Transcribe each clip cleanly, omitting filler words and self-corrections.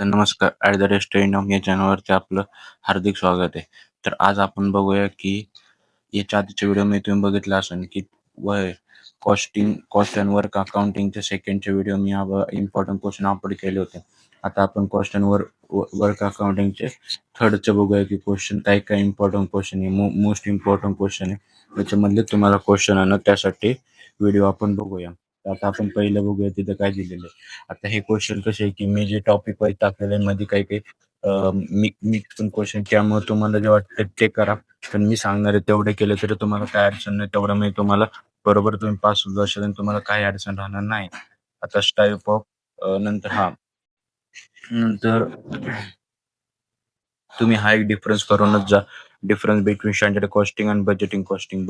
तर नमस्कार. At the rate trend या चॅनलवरती आपलं हार्दिक स्वागत आहे. तर आज आपण बघूया की याच्या आधीच्या व्हिडिओमध्ये तुम्ही बघितलं असेल की कॉस्ट अँड वर्क अकाउंटिंगच्या सेकंडचे व्हिडिओ मी इम्पॉर्टंट क्वेश्चन अपलोड केले होते. आता आपण कॉस्ट अँड वर्क अकाउंटिंगचे थर्डचे बघूया की क्वेश्चन काय इम्पॉर्टंट क्वेश्चन आहे, मोस्ट इम्पॉर्टंट क्वेश्चन आहे. त्याच्यामधले तुम्हाला क्वेश्चन आहे ना, त्यासाठी व्हिडिओ आपण बघूया. तर आता आपण पहिलं बघूया तिथं काय दिलेलं आहे. आता हे क्वेश्चन कसे आहे की मी जे टॉपिक वाईज टाकलेले आहे मध्ये काही काही मिक्स पण क्वेश्चन, त्यामुळे तुम्हाला जे वाटतं ते करा. पण मी सांगणार आहे तेवढे केले तरी तुम्हाला काय अडचण नाही. तेवढं मी तुम्हाला बरोबर तुम्ही पास होऊ जाशाल आणि तुम्हाला काही अडचण राहणार नाही. आता टाईप ऑफ नंतर तुम्ही हा एक डिफरन्स करूनच जा. डिफरन्स बिटवीन स्टँडर्ड कॉस्टिंग आणि बजेटिंग कॉस्टिंग.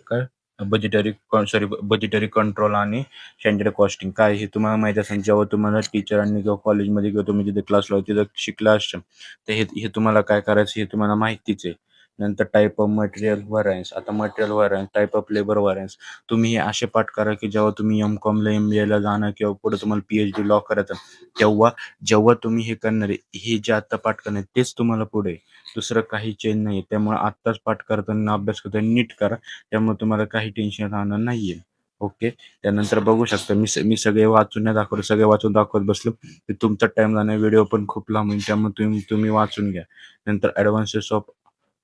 काय बजेटरी कंट्रोल आणि स्टँडर्ड कॉस्टिंग काय हे तुम्हाला माहिती असेल. जेव्हा तुम्हाला टीचरांनी किंवा कॉलेजमध्ये किंवा तुम्ही जिथे क्लास लावतो तिथं शिकला असेल तर हे तुम्हाला काय करायचं हे तुम्हाला माहितीच आहे. नंतर टाईप ऑफ मटेरियल व्हरायन्स. आता material variance, type of labour variance तुम्ही हे असे पाठ करा की जेव्हा तुम्ही MCOMला MBAला जाणार किंवा पुढे तुम्हाला PhD लॉ करायचं तेव्हा जेव्हा तुम्ही हे करणार आहे, हे जे आता पाठ करणार आहे तेच तुम्हाला पुढे दुसरं काही चेंज नाही. त्यामुळे आत्ताच पाठ करताना अभ्यास करताना नीट करा. त्यामुळे तुम्हाला काही टेन्शन राहणार नाहीये. ओके. त्यानंतर बघू शकता मी सगळे वाचून नाही दाखवले, सगळे वाचून दाखवत बसलो की तुमचा टाइम जाणार, व्हिडिओ पण खूप लांब होईल. त्यामुळे तुम्ही वाचून घ्या. नंतर ॲडव्हान्सेस ऑफ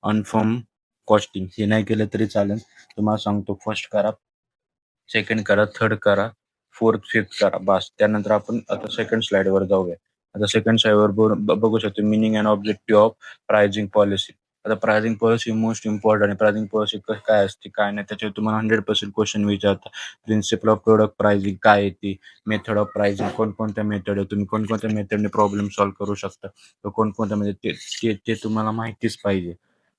अनफर्म कॉस्टिंग हे नाही केलं तरी चालेल. तुम्हाला सांगतो, फर्स्ट करा, सेकंड करा, थर्ड करा, फोर्थ, फिफ्थ करा, बस. त्यानंतर आपण आता सेकंड स्लाइडवर जाऊया. आता सेकंड स्लाइडवर बघू शकतो meaning and objective of pricing policy. आता प्राइसिंग पॉलिसी मोस्ट इम्पॉर्टंट आहे. प्राइसिंग पॉलिसी काय असते काय नाही त्याच्यावर तुम्हाला 100% क्वेश्चन विचारतात. प्रिन्सिपल ऑफ प्रोडक्ट प्राइसिंग काय आहे ती, मेथड ऑफ प्राइसिंग कोणकोणत्या मेथड आहे, तुम्ही कोणकोणत्या मेथडने प्रॉब्लेम सॉल्व्ह करू शकता, तर कोणकोणत्या म्हणजे ते तुम्हाला माहितीच पाहिजे.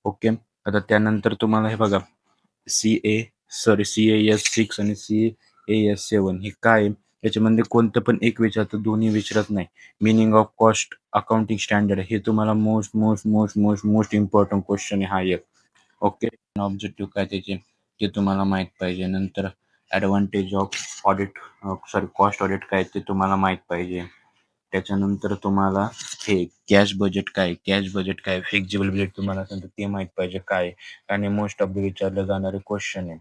ओके. आता त्यानंतर तुम्हाला हे बघा CAS6 आणि CAS7 हे काय आहे? याच्यामध्ये कोणतं पण एक विचारतं, दोन्ही विचारत नाही. Meaning of cost accounting standard हे तुम्हाला most most most most most important question आहे हा एक. ओके. ऑब्जेक्टिव्ह काय त्याचे ते तुम्हाला माहित पाहिजे. नंतर advantage of audit cost audit काय ते तुम्हाला माहित पाहिजे. त्याच्यानंतर तुम्हाला हे कॅश बजेट काय, फ्लेक्झिबल बजेट तुम्हाला असेल तर ते माहित पाहिजे काय, आणि मोस्ट ऑफ द विचारले जाणारे क्वेश्चन आहे.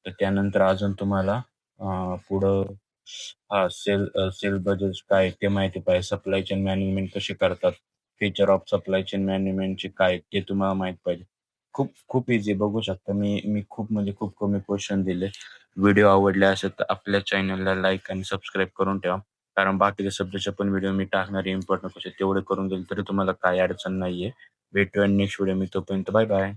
तर त्यानंतर अजून तुम्हाला पुढं सेल बजेट काय ते माहिती पाहिजे. सप्लाय चेन मॅनेजमेंट कशी करतात, फीचर ऑफ सप्लाय चेन मॅनेजमेंटचे काय ते तुम्हाला माहित पाहिजे. खूप खूप इझी बघू शकता. मी खूप म्हणजे खूप कमी क्वेश्चन दिले. व्हिडिओ आवडले असेल तर आपल्या चॅनलला लाईक आणि सबस्क्राईब करून ठेवा. कारण बाकीच्या सब्जेक्टचे पण व्हिडिओ मी टाकणार आहे इम्पॉर्टंट क्वेश्चन तेवढे करून देईल तरी तुम्हाला काही अडचण नाहीये. भेटूया नेक्स्ट व्हिडिओ. मी तोपर्यंत बाय बाय.